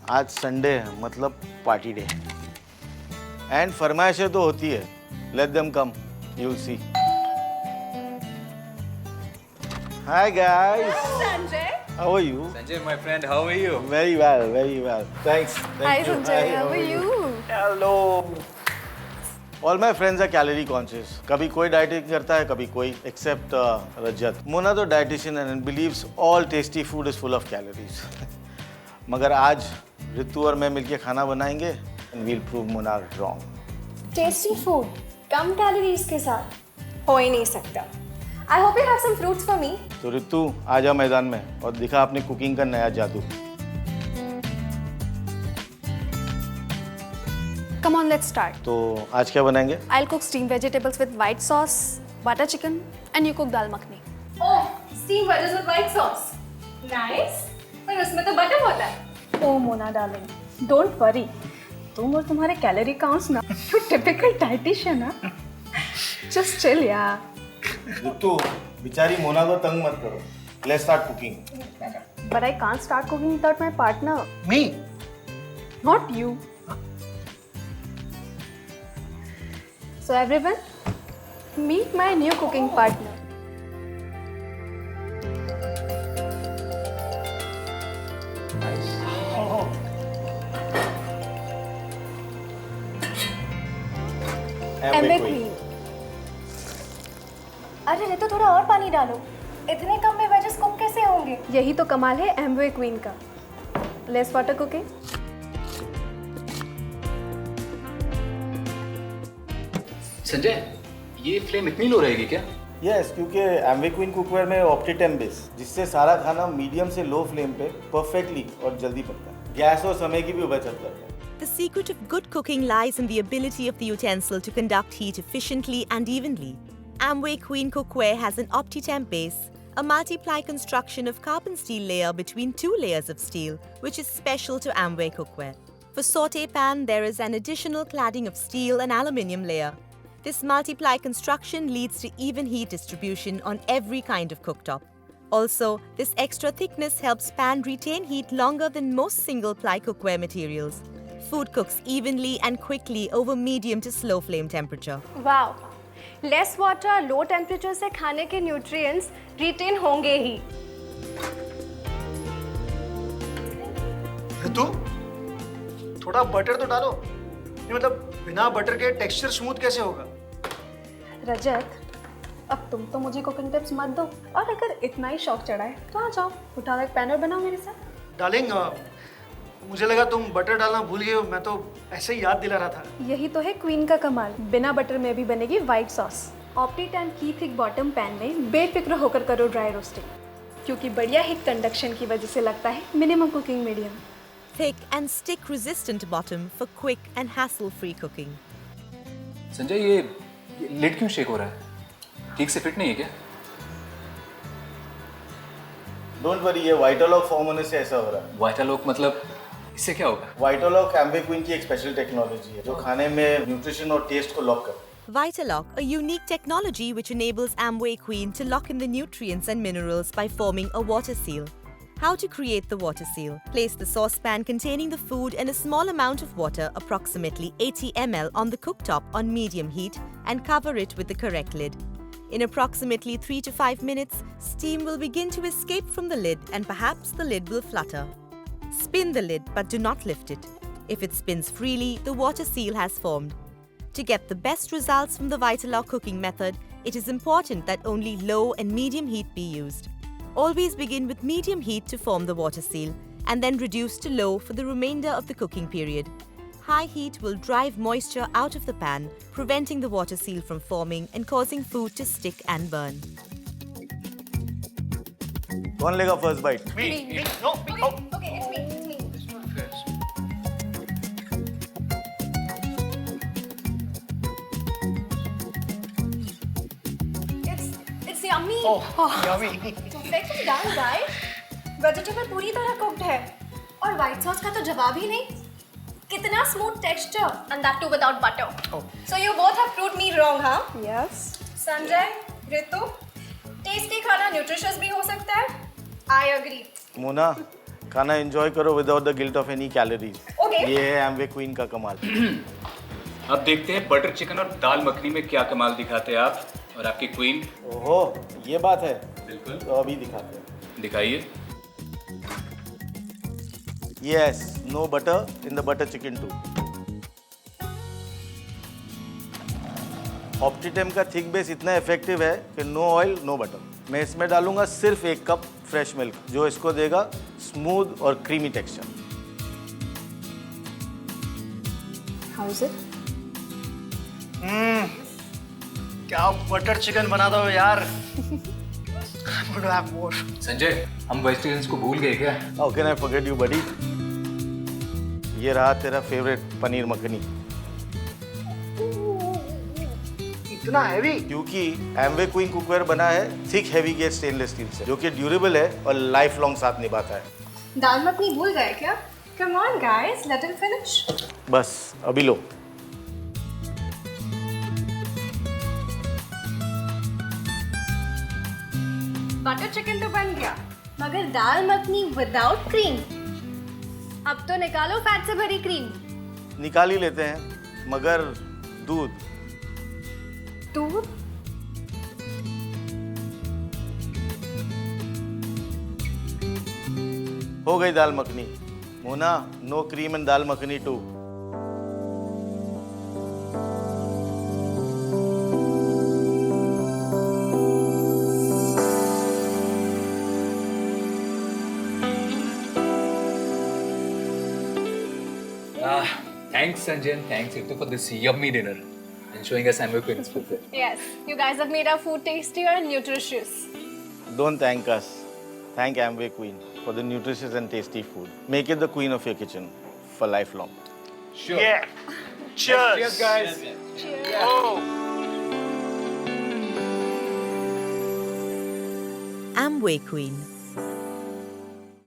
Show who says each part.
Speaker 1: आज संडे है, मतलब पार्टी डे। एंड फरमाइशें तो होती है, let them come, you will see. Hi guys,
Speaker 2: Sanjay.
Speaker 1: How are you?
Speaker 3: Sanjay, my friend, how are you?
Speaker 1: Very well, very well, thanks.
Speaker 2: Hi Sanjay, how are you?
Speaker 1: Hello. All my friends are calorie conscious. कभी कोई dieting करता है, कभी कोई, except रजत। मोना तो dietitian है and believes all tasty food is full of calories. मगर आज रितु और मैं मिलके खाना बनाएंगे and we'll prove Mona wrong.
Speaker 2: Tasty food, come calories के साथ हो ही नहीं सकता। I hope you have some fruits for me.
Speaker 1: तो रितु आ जा मैदान में और दिखा अपनी कुकिंग का नया जादू।
Speaker 2: Come on, let's start.
Speaker 1: तो आज क्या बनाएंगे?
Speaker 2: I'll cook steamed vegetables with white sauce, butter chicken, and you cook dal makhni. Oh, steamed veggies with white sauce. Nice. पर उसमें तो बटर होता है।
Speaker 4: Oh Mona darling, don't worry. तुम और तुम्हारे कैलोरी काउंट्स ना, you typical dietitian ना. Just chill यार.
Speaker 1: रितु, बेचारी मोना को तंग मत करो। Let's start cooking.
Speaker 4: But I can't start cooking without my partner.
Speaker 1: Me?
Speaker 4: Not you.
Speaker 2: So everyone, meet my new cooking partner.
Speaker 1: Amway
Speaker 2: Queen. अरे रितु, थोड़ा और पानी डालो। इतने कम में वेजेस कुक कैसे होंगे?
Speaker 4: यही तो कमाल है एम्वे क्वीन का. Less water cooking.
Speaker 3: संजय, ये फ्लेम इतनी लो रहेगी क्या?
Speaker 1: यस, क्योंकि एम्वे क्वीन कुकवेयर में ऑप्टीटेम बेस, जिससे सारा खाना मीडियम से लो फ्लेम पे परफेक्टली और जल्दी पकता है। गैस और समय की भी बचत करता है।
Speaker 5: The secret of good cooking lies in the ability of the utensil to conduct heat efficiently and evenly. Amway Queen Cookware has an OptiTemp base, a multiply construction of carbon steel layer between two layers of steel, which is special to Amway Cookware. For saute pan, there is an additional cladding of steel and aluminium layer. This multiply construction leads to even heat distribution on every kind of cooktop. Also, this extra thickness helps pan retain heat longer than most single-ply cookware materials. Food cooks evenly and quickly over medium to slow flame temperature.
Speaker 2: Wow. Less water, low temperature से खाने के nutrients retain होंगे ही।
Speaker 6: रितु, थोड़ा butter तो डालो। ये मतलब बिना बटर के टेक्सचर स्मूथ कैसे होगा?
Speaker 4: रजत, अब तुम तो मुझे कुकिंग टिप्स मत दो, और अगर इतना ही शौक चढ़ा है तो आ जाओ, उठाओ एक पैन और बनाओ मेरे साथ.
Speaker 6: डार्लिंग, मुझे लगा तुम बटर डालना भूल गए हो, मैं तो ऐसे ही याद दिला रहा था.
Speaker 4: यही तो है क्वीन का कमाल, बिना बटर में भी बनेगी व्हाइट सॉस. ऑप्टीटैंप की थिक बॉटम पैन में बेफिक्र होकर करो ड्राई रोस्टिंग, क्योंकि बढ़िया हीट कंडक्शन की वजह से लगता है minimum cooking medium.
Speaker 5: Thick and stick resistant bottom for quick and hassle-free cooking.
Speaker 3: Sanjay, ये लिड क्यों शेक हो रहा है? ठीक से फिट नहीं है क्या?
Speaker 1: डोंट वरी, ये वाइटालॉक फॉर्म होने से ऐसा हो रहा है.
Speaker 3: वाइटालॉक मतलब इससे क्या होगा?
Speaker 1: वाइटालॉक एम्वे क्वीन की एक स्पेशल टेक्नोलॉजी है जो खाने में न्यूट्रिशन और टेस्ट को लॉक करता है.
Speaker 5: Vitalock, a unique technology which enables Amway Queen to lock in the nutrients and minerals by forming a water seal. How to create the water seal? Place the saucepan containing the food in a small amount of water, approximately 80 ml, on the cooktop on medium heat and cover it with the correct lid. In approximately 3 to 5 minutes, steam will begin to escape from the lid and perhaps the lid will flutter. Spin the lid but do not lift it. If it spins freely, the water seal has formed. To get the best results from the Vitalock cooking method, it is important that only low and medium heat be used. Always begin with medium heat to form the water seal and then reduce to low for the remainder of the cooking period. High heat will drive moisture out of the pan, preventing the water seal from forming and causing food to stick and burn.
Speaker 1: कौन लेगा first bite?
Speaker 6: Me. No. Oh.
Speaker 2: Okay, it's me.
Speaker 6: It's not fair.
Speaker 2: It's yummy.
Speaker 6: Oh, yummy.
Speaker 2: Perfectly done, right? Vegetable पूरी तरह cooked है और white sauce का तो जवाब ही नहीं. कितना smooth texture and that too without butter.
Speaker 6: Oh.
Speaker 2: So you both have proved me wrong, huh?
Speaker 4: Yes.
Speaker 2: Sanjay, Ritu, tasty खाना nutritious भी हो सकता है. I agree.
Speaker 1: मोना, खाना एंजॉय करो without the guilt of any calories.
Speaker 2: Okay.
Speaker 1: ये है एमवे क्वीन का कमाल।
Speaker 3: अब देखते हैं बटर चिकन और दाल मखनी में क्या कमाल दिखाते हैं आप और आपकी क्वीन।
Speaker 1: ओहो, ये बात है।
Speaker 3: बिल्कुल,
Speaker 1: तो अभी दिखाते हैं।
Speaker 3: दिखाइए।
Speaker 1: Yes, no butter in the butter chicken too. ऑप्टिटम का थिक बेस इतना इफेक्टिव है कि नो ऑयल नो बटर। मैं इसमें डालूंगा सिर्फ 1 कप फ्रेश मिल्क, जो इसको देगा स्मूथ और creamy texture.
Speaker 2: How is it?
Speaker 6: क्या बटर चिकन बना दो यार। I'm going to have more.
Speaker 3: Sanjay, हम वेजिटेरियंस को भूल गए क्या?
Speaker 1: How can I forget you buddy. ये रहा तेरा फेवरेट पनीर मखनी।
Speaker 6: इतना हैवी?
Speaker 1: क्योंकि एमवे क्वीन कुकवेयर बना है thick heavy gauge stainless steel से, जो कि ड्यूरेबल है और लाइफ लॉन्ग साथ निभाता है।
Speaker 2: दाल मखनी भूल गए क्या? Come on guys, let him finish.
Speaker 1: बस अभी लो।
Speaker 2: बटर चिकन तो बन गया, मगर दाल मखनी विदाउट क्रीम। अब तो निकालो फैट से भरी क्रीम।
Speaker 1: निकाल ही लेते हैं, मगर दूध।
Speaker 2: दूध?
Speaker 1: हो गई dal makhani. Mona, no cream and dal makhani too.
Speaker 3: Thanks Sanjay, thanks Ritu for this yummy dinner and showing us Amway Queen's food.
Speaker 2: Yes, you guys have made our food tastier and nutritious.
Speaker 1: Don't thank us. Thank Amway Queen for the nutritious and tasty food. Make it the queen of your kitchen for lifelong.
Speaker 3: Sure.
Speaker 6: Yeah. Cheers.
Speaker 3: Cheers guys.
Speaker 6: Oh.
Speaker 5: Amway Queen.